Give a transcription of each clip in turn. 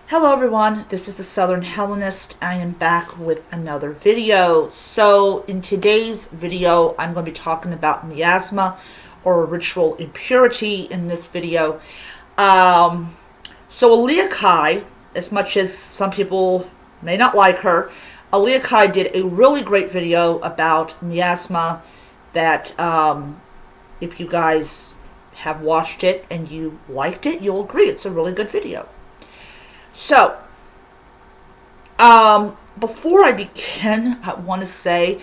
Hello everyone, this is the Southern Hellenist. I am back with another video. So in today's video, I'm going to be talking about miasma or ritual impurity in this video. So Aaliyah Kai, as much as some people may not like her, Aaliyah Kai did a really great video about miasma that if you guys have watched it and you liked it, you'll agree it's a really good video. So, before I begin, I want to say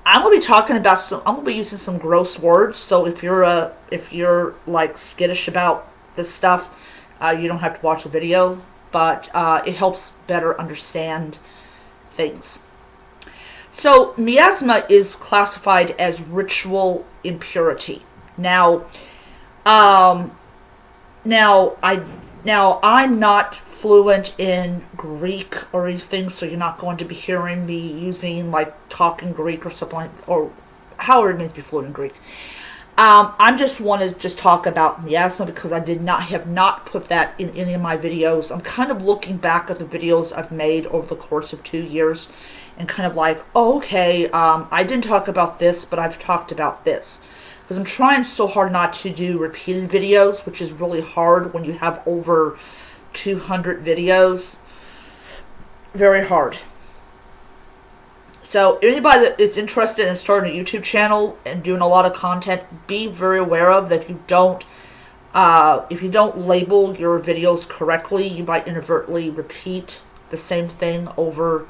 I'm going to be talking about I'm going to be using some gross words. So if you're like skittish about this stuff, you don't have to watch the video, but it helps better understand things. So miasma is classified as ritual impurity. Now, I'm not fluent in Greek or anything, so you're not going to be hearing me using like talking Greek or something like, or however it means to be fluent in Greek. I just want to just talk about miasma because I have not put that in any of my videos. I'm kind of looking back at the videos I've made over the course of 2 years and kind of like, oh, okay, I didn't talk about this, but I've talked about this. Because I'm trying so hard not to do repeated videos, which is really hard when you have over 200 videos. Very hard. So anybody that is interested in starting a YouTube channel and doing a lot of content, be very aware of that if you don't label your videos correctly, you might inadvertently repeat the same thing over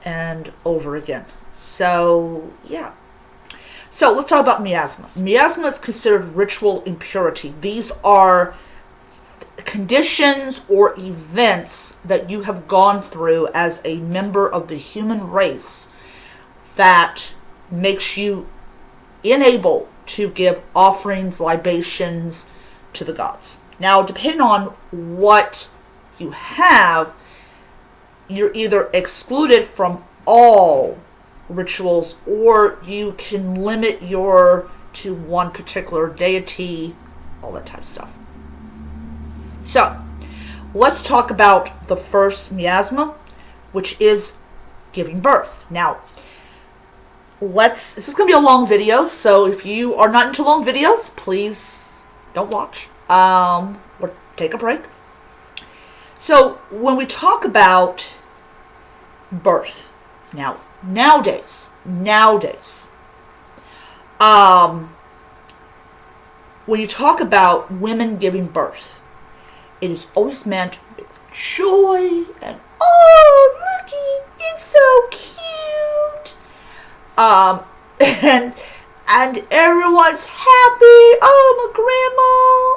and over again. So yeah. So let's talk about miasma. Miasma is considered ritual impurity. These are conditions or events that you have gone through as a member of the human race that makes you unable to give offerings, libations to the gods. Now, depending on what you have, you're either excluded from all rituals, or you can limit to one particular deity, all that type of stuff. So let's talk about the first miasma, which is giving birth. Now this is going to be a long video, so if you are not into long videos, please don't watch or take a break. So when we talk about birth, nowadays, when you talk about women giving birth, it is always meant with joy and, oh, looky, it's so cute. And everyone's happy. Oh, I'm a grandma.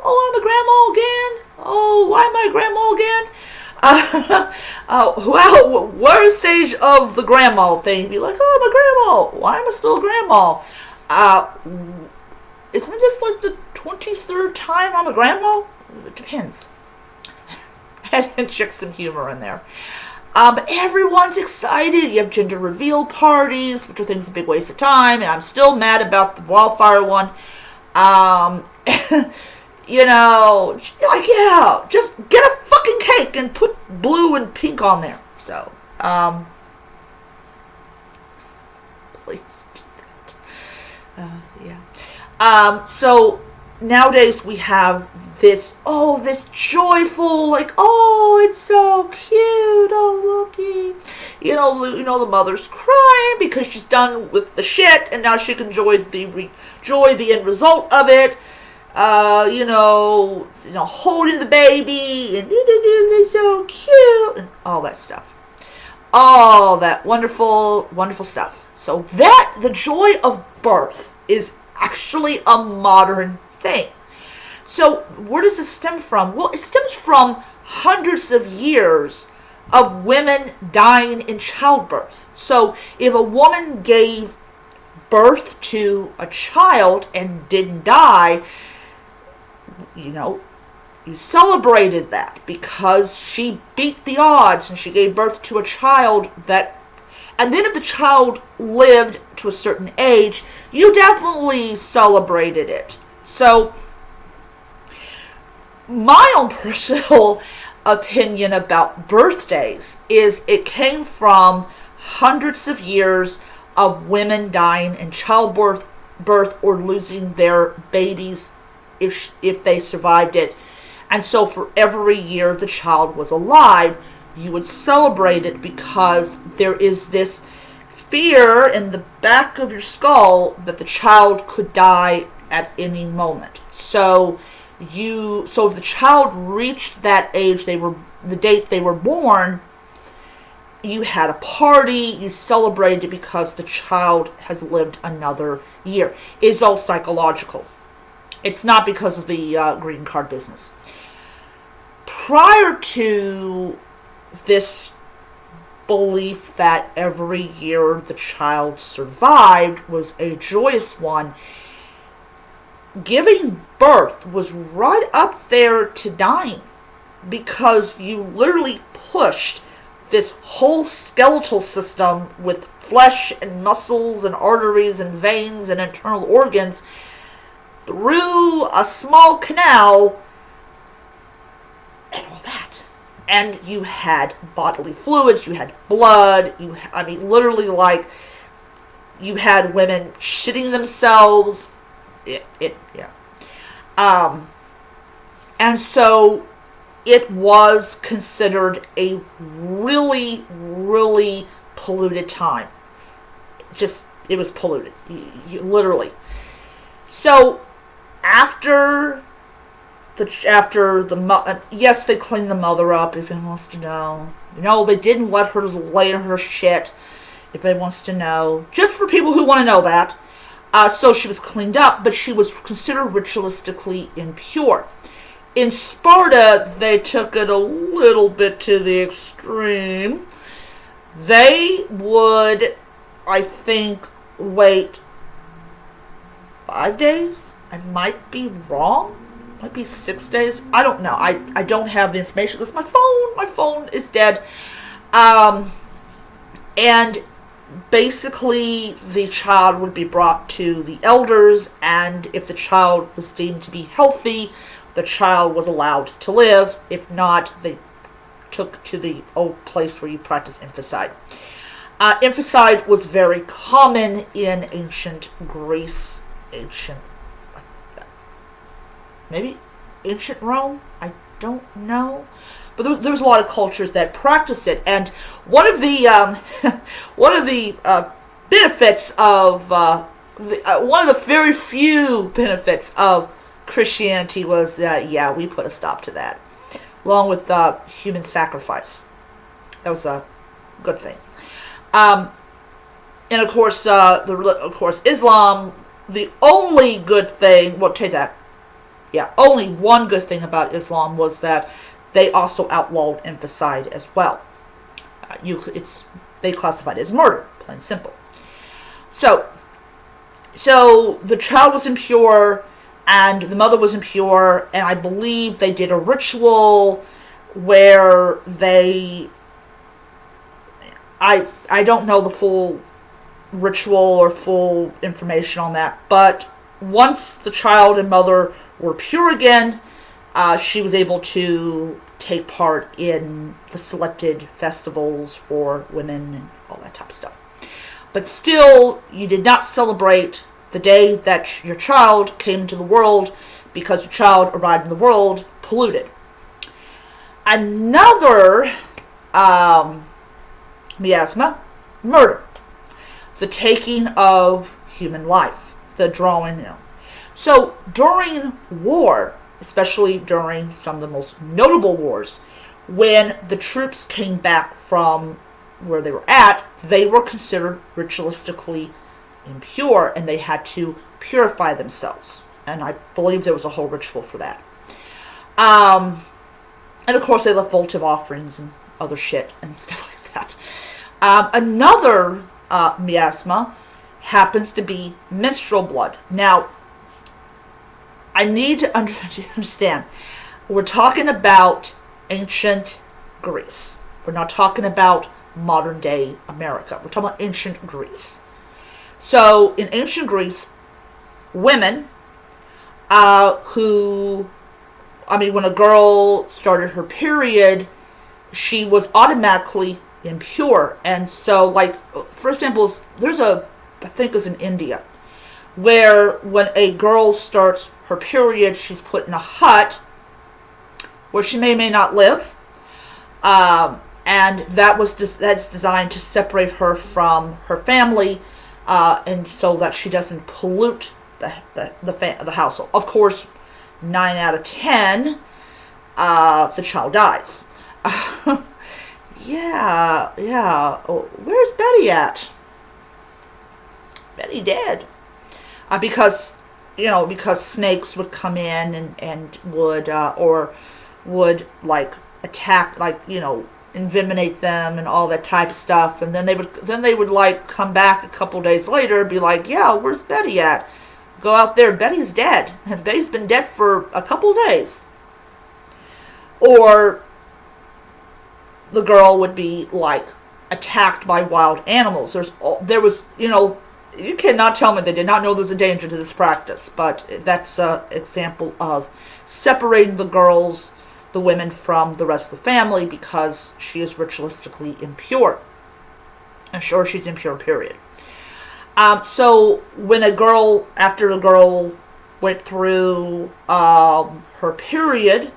Oh, I'm a grandma again. Oh, why am I a grandma again? Well, we're a stage of the grandma thing. Be like, oh, I'm a grandma. Why am I still a grandma? Isn't this like the 23rd time I'm a grandma? It depends. And inject some humor in there. But everyone's excited. You have gender reveal parties, which are things a big waste of time. And I'm still mad about the wildfire one. You know, like, yeah, just get a fucking cake and put blue and pink on there. So, please do that. Yeah. So nowadays we have this joyful, like, oh, it's so cute, oh, looky. You know, the mother's crying because she's done with the shit and now she can enjoy the end result of it. Holding the baby and it's so cute and all that stuff. All that wonderful, wonderful stuff. So the joy of birth is actually a modern thing. So where does this stem from? Well, it stems from hundreds of years of women dying in childbirth. So if a woman gave birth to a child and didn't die, you celebrated that because she beat the odds and she gave birth to a child and then if the child lived to a certain age, you definitely celebrated it. So my own personal opinion about birthdays is it came from hundreds of years of women dying in childbirth or losing their babies if they survived it. And so for every year the child was alive, you would celebrate it, because there is this fear in the back of your skull that the child could die at any moment. So if the child reached that age, the date they were born, you had a party, you celebrated because the child has lived another year. It's all psychological. It's not because of the green card business. Prior to this belief that every year the child survived was a joyous one, giving birth was right up there to dying, because you literally pushed this whole skeletal system with flesh and muscles and arteries and veins and internal organs through a small canal and all that. And you had bodily fluids, you had blood, literally, like, you had women shitting themselves. And so it was considered a really, really polluted time. It was polluted, literally. So after yes, they cleaned the mother up, if anyone wants to know. No, they didn't let her lay in her shit, if anyone wants to know. Just for people who want to know that. So she was cleaned up, but she was considered ritualistically impure. In Sparta, they took it a little bit to the extreme. They would, I think, wait 5 days? I might be wrong. Might be 6 days. I don't know. I don't have the information because my phone is dead. And basically the child would be brought to the elders, and if the child was deemed to be healthy, the child was allowed to live. If not, they took to the old place where you practice infanticide. Infanticide was very common in ancient Greece, maybe ancient Rome, I don't know. But there's a lot of cultures that practice it, and one of the benefits of one of the very few benefits of Christianity was we put a stop to that, along with human sacrifice. That was a good thing. And of course, Islam. The only good thing, only one good thing about Islam was that they also outlawed infanticide as well. They classified it as murder, plain and simple. So the child was impure, and the mother was impure, and I believe they did a ritual where I don't know the full ritual or full information on that, but once the child and mother were pure again, she was able to take part in the selected festivals for women and all that type of stuff. But still, you did not celebrate the day that your child came into the world, because your child arrived in the world polluted. Another miasma, murder. The taking of human life. The drawing. So during war, especially during some of the most notable wars, when the troops came back from where they were at, they were considered ritualistically impure, and they had to purify themselves. And I believe there was a whole ritual for that. And of course they left votive offerings and other shit and stuff like that. Another miasma happens to be menstrual blood. Now, I need to understand, we're talking about ancient Greece. We're not talking about modern day America. We're talking about ancient Greece. So in ancient Greece, women who when a girl started her period, she was automatically impure. And so, like, for example, there's I think it's in India, where when a girl starts her period, she's put in a hut where she may not live. And that's designed to separate her from her family, and so that she doesn't pollute the household. Of course, 9 out of 10, the child dies. Yeah. Oh, where's Betty at? Betty dead. Because snakes would come in and would like attack, like, envenomate them and all that type of stuff, and then they would like come back a couple days later and be like, yeah, where's Betty at? Go out there, Betty's dead, and Betty's been dead for a couple days. Or the girl would be like attacked by wild animals. There was, you cannot tell me they did not know there was a danger to this practice, but that's an example of separating the women from the rest of the family, because she is ritualistically impure. And sure, she's impure, period. So when after a girl went through her period,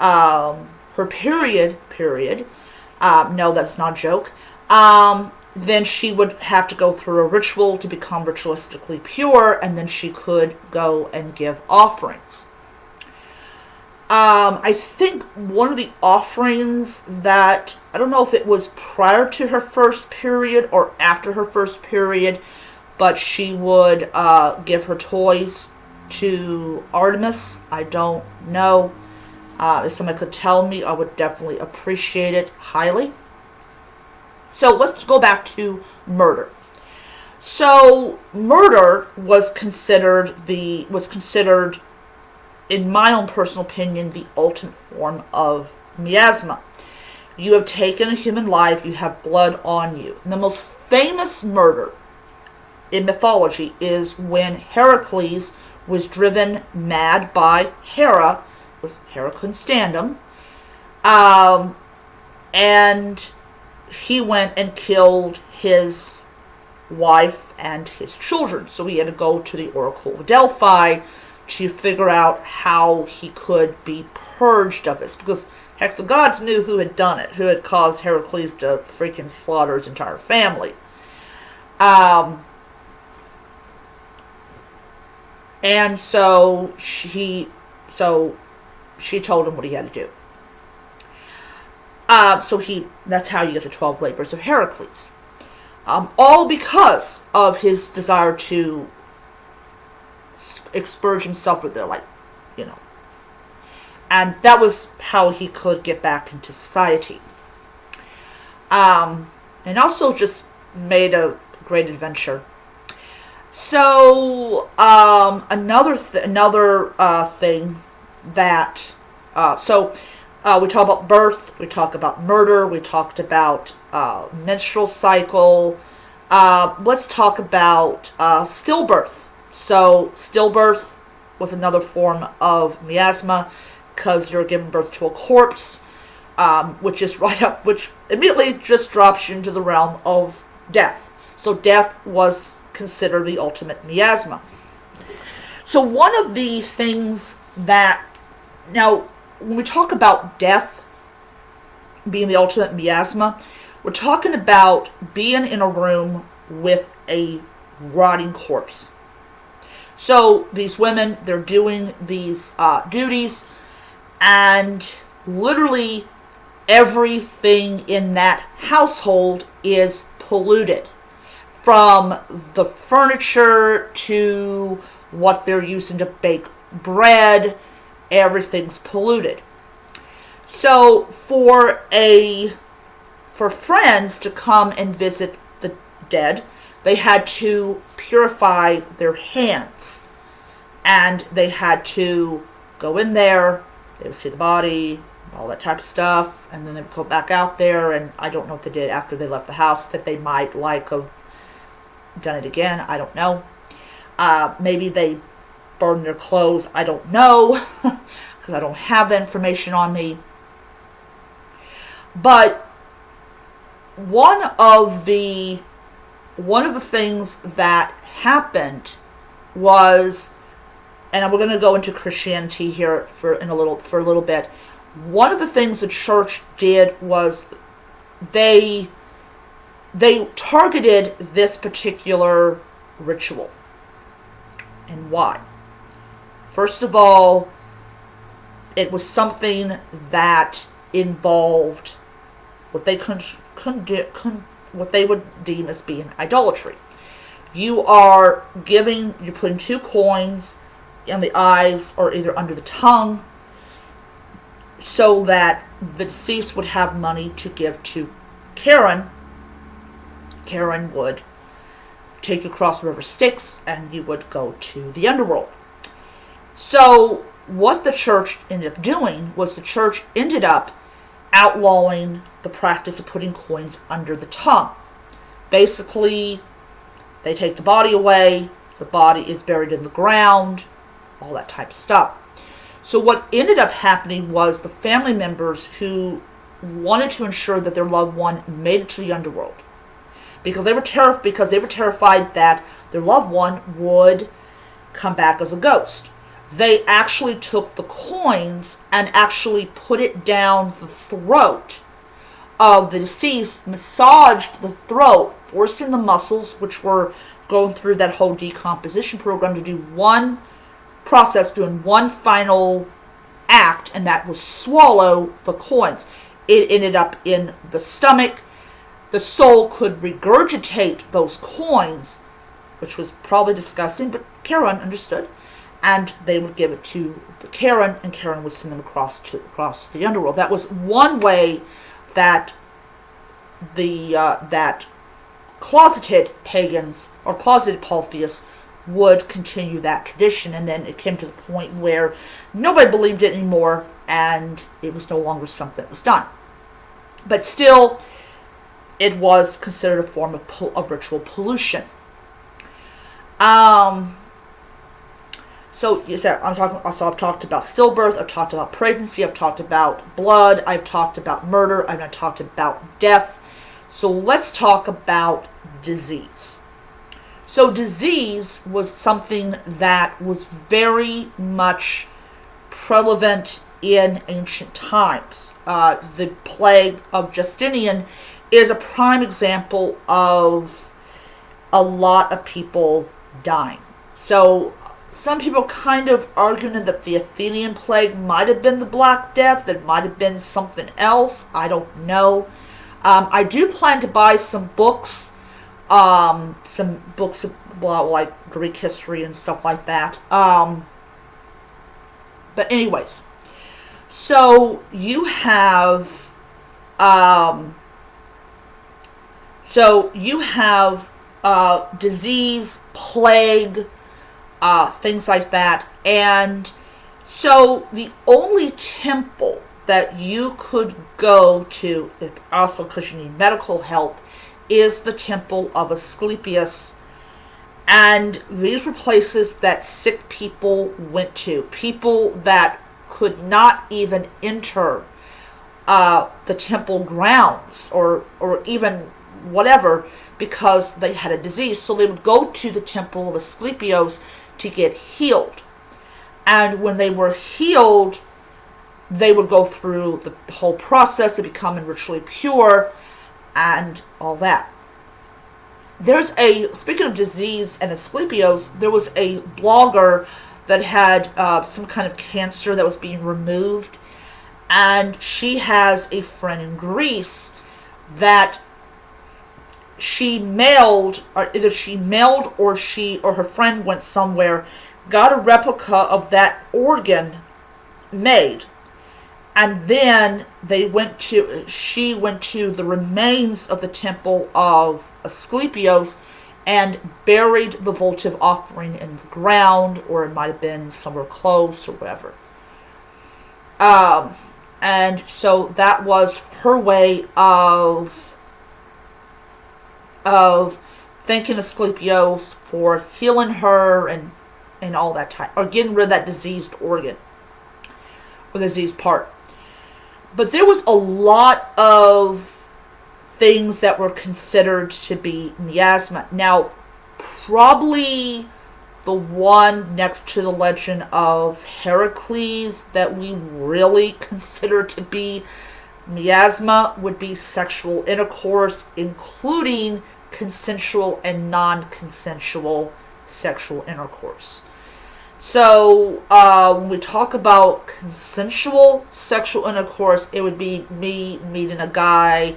no, that's not a joke, then she would have to go through a ritual to become ritualistically pure, and then she could go and give offerings. I think one of the offerings that, I don't know if it was prior to her first period or after her first period, but she would give her toys to Artemis. I don't know. If somebody could tell me, I would definitely appreciate it highly. So let's go back to murder. So murder was considered, in my own personal opinion, the ultimate form of miasma. You have taken a human life, you have blood on you. And the most famous murder in mythology is when Heracles was driven mad by Hera. Hera couldn't stand him. And he went and killed his wife and his children. So he had to go to the Oracle of Delphi to figure out how he could be purged of this. Because, heck, the gods knew who had done it, who had caused Heracles to freaking slaughter his entire family. And so she told him what he had to do. That's how you get the 12 labors of Heracles. All because of his desire to expurge himself with it, and that was how he could get back into society. And also just made a great adventure. So another thing that we talk about birth, we talk about murder, we talked about menstrual cycle. Let's talk about stillbirth. So stillbirth was another form of miasma, because you're giving birth to a corpse, which immediately just drops you into the realm of death. So death was considered the ultimate miasma. So one of the things that, now when we talk about death being the ultimate miasma, we're talking about being in a room with a rotting corpse. So these women, they're doing these duties, and literally everything in that household is polluted. From the furniture to what they're using to bake bread, everything's polluted. So for friends to come and visit the dead, they had to purify their hands, and they had to go in there, they would see the body, all that type of stuff, and then they would go back out there, and I don't know what they did after they left the house, that they might have done it again, I don't know. Maybe they burn their clothes, I don't know, because I don't have that information on me. But one of the things that happened was, and we're going to go into Christianity here for a little bit. One of the things the church did was they targeted this particular ritual. And why? First of all, it was something that involved what they what they would deem as being idolatry. You're putting 2 coins in the eyes or either under the tongue so that the deceased would have money to give to Karen. Karen would take you across the river Styx and you would go to the underworld. So what the church ended up doing was the church ended up outlawing the practice of putting coins under the tongue. Basically, they take the body away, the body is buried in the ground, all that type of stuff. So what ended up happening was the family members who wanted to ensure that their loved one made it to the underworld, because they were terrified that their loved one would come back as a ghost. They actually took the coins and actually put it down the throat of the deceased, massaged the throat, forcing the muscles, which were going through that whole decomposition program, to do one process, doing one final act, and that was swallow the coins. It ended up in the stomach. The soul could regurgitate those coins, which was probably disgusting, but Karen understood. And they would give it to Karen, and Karen would send them across the underworld. That was one way that that closeted pagans or closeted polytheists would continue that tradition. And then it came to the point where nobody believed it anymore, and it was no longer something that was done. But still, it was considered a form of ritual pollution. So I've talked about stillbirth, I've talked about pregnancy, I've talked about blood, I've talked about murder, I've talked about death. So let's talk about disease. So disease was something that was very much prevalent in ancient times. The plague of Justinian is a prime example of a lot of people dying. So some people kind of arguing that the Athenian plague might have been the Black Death, that might have been something else. I don't know. I do plan to buy some books about like Greek history and stuff like that. But anyways, so you have disease, plague, things like that. And so the only temple that you could go to, also because you need medical help, is the temple of Asclepios. And these were places that sick people went to. People that could not even enter the temple grounds or even whatever, because they had a disease. So they would go to the temple of Asclepios to get healed. And when they were healed, they would go through the whole process of becoming ritually pure and all that. Speaking of disease and Asclepios, there was a blogger that had some kind of cancer that was being removed. And she has a friend in Greece that she mailed, or either she mailed or her friend went somewhere, got a replica of that organ made, and then she went to the remains of the temple of Asclepios and buried the votive offering in the ground, or it might have been somewhere close or whatever. And so that was her way of thanking Asclepios for healing her and and all that type, or getting rid of that diseased organ or diseased part. But there was a lot of things that were considered to be miasma. Now, probably the one next to the legend of Heracles that we really consider to be miasma would be sexual intercourse, including consensual and non-consensual sexual intercourse. So, when we talk about consensual sexual intercourse, it would be me meeting a guy,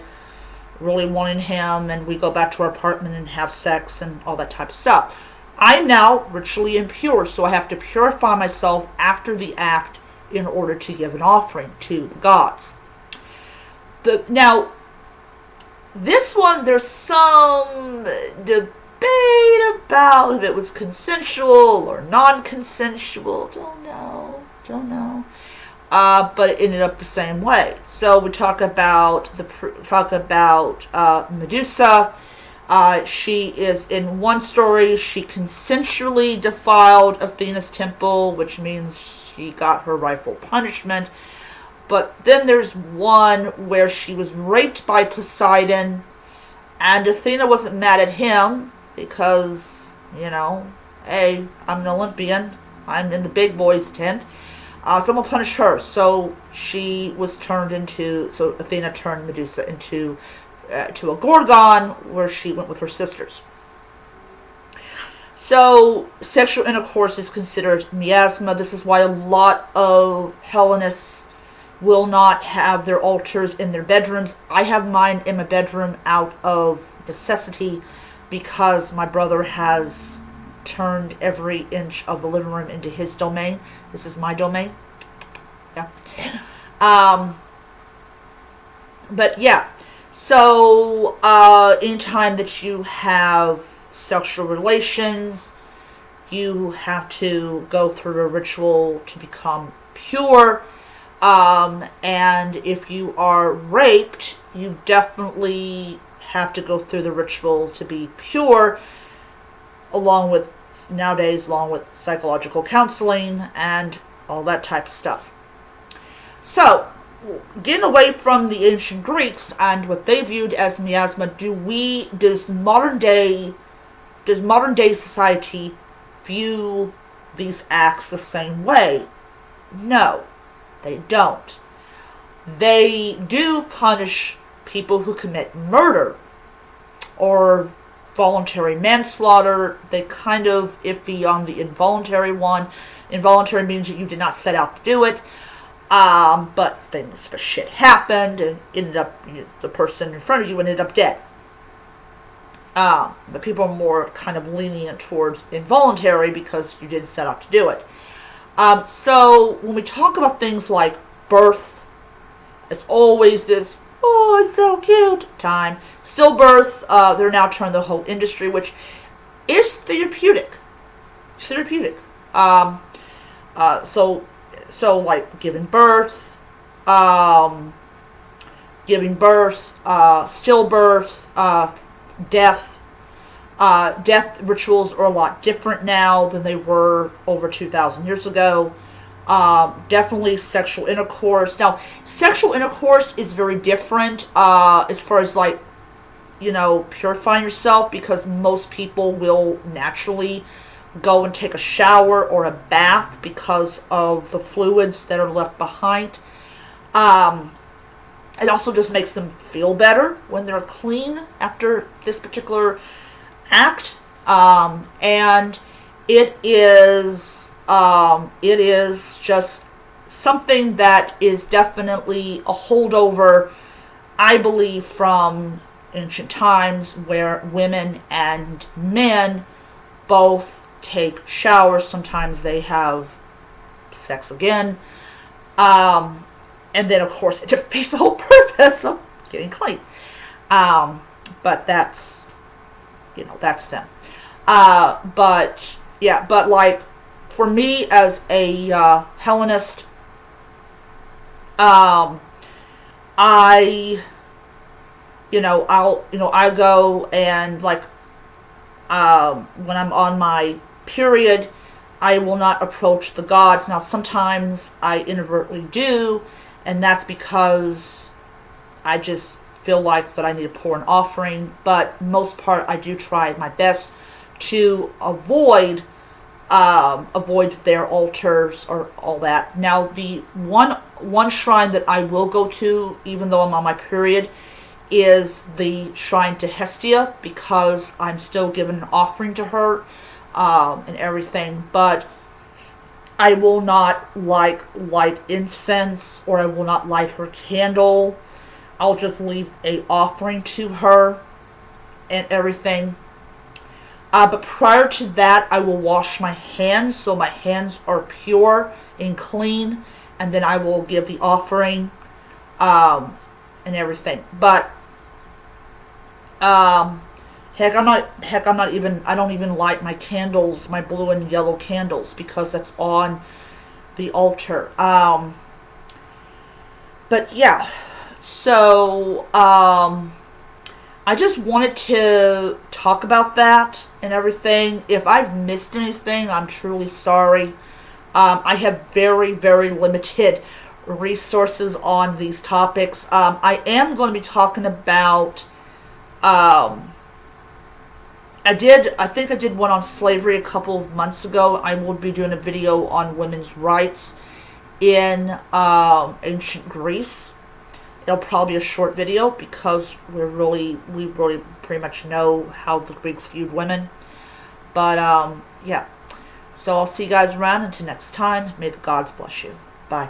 really wanting him, and we go back to our apartment and have sex and all that type of stuff. I'm now ritually impure, so I have to purify myself after the act in order to give an offering to the gods. Now, this one, there's some debate about if it was consensual or non-consensual. Don't know. But it ended up the same way. So we talk about Medusa. She is, in one story, she consensually defiled Athena's temple, which means she got her rightful punishment. But then there's one where she was raped by Poseidon, and Athena wasn't mad at him because, hey, I'm an Olympian, I'm in the big boys tent, so I'm going to punish her. So Athena turned Medusa into to a Gorgon, where she went with her sisters. So sexual intercourse is considered miasma. This is why a lot of Hellenists will not have their altars in their bedrooms. I have mine in my bedroom out of necessity because my brother has turned every inch of the living room into his domain. This is my domain. Yeah. But yeah. So, anytime that you have sexual relations, you have to go through a ritual to become pure. And if you are raped, you definitely have to go through the ritual to be pure, along with psychological counseling and all that type of stuff. So, getting away from the ancient Greeks and what they viewed as miasma, does modern day society view these acts the same way? No, they don't. They do punish people who commit murder or voluntary manslaughter. They kind of iffy on the involuntary one. Involuntary means that you did not set out to do it. But shit happened and the person in front of you ended up dead. But people are more kind of lenient towards involuntary because you didn't set out to do it. So when we talk about things like birth, it's always this, oh, it's so cute time. Stillbirth, they're now turned the whole industry, which is therapeutic. So like giving birth, stillbirth, death. Death rituals are a lot different now than they were over 2,000 years ago. Definitely sexual intercourse. Now, sexual intercourse is very different as far as purifying yourself, because most people will naturally go and take a shower or a bath because of the fluids that are left behind. It also just makes them feel better when they're clean after this particular act. And it is just something that is definitely a holdover, I believe, from ancient times where women and men both take showers. Sometimes they have sex again. And then, of course, it defeats the whole purpose of getting clean. But that's them. But for me as a Hellenist, I go and when I'm on my period, I will not approach the gods. Now, sometimes I inadvertently do, and that's because I just feel like that I need to pour an offering. But most part, I do try my best to avoid their altars or all that. Now, the one shrine that I will go to, even though I'm on my period, is the shrine to Hestia, because I'm still giving an offering to her and everything. But I will not light incense, or I will not light her candle. I'll just leave a offering to her and everything. But prior to that, I will wash my hands, so my hands are pure and clean, and then I will give the offering and everything. But heck, I don't even light my candles, my blue and yellow candles, because that's on the altar. But yeah, so I just wanted to talk about that and everything. If I've missed anything, I'm truly sorry. I have very, very limited resources on these topics. I am going to be talking about, I think I did one on slavery a couple of months ago. I will be doing a video on women's rights in ancient Greece. It'll probably be a short video, because we really pretty much know how the Greeks viewed women. But yeah. So I'll see you guys around. Until next time, may the gods bless you. Bye.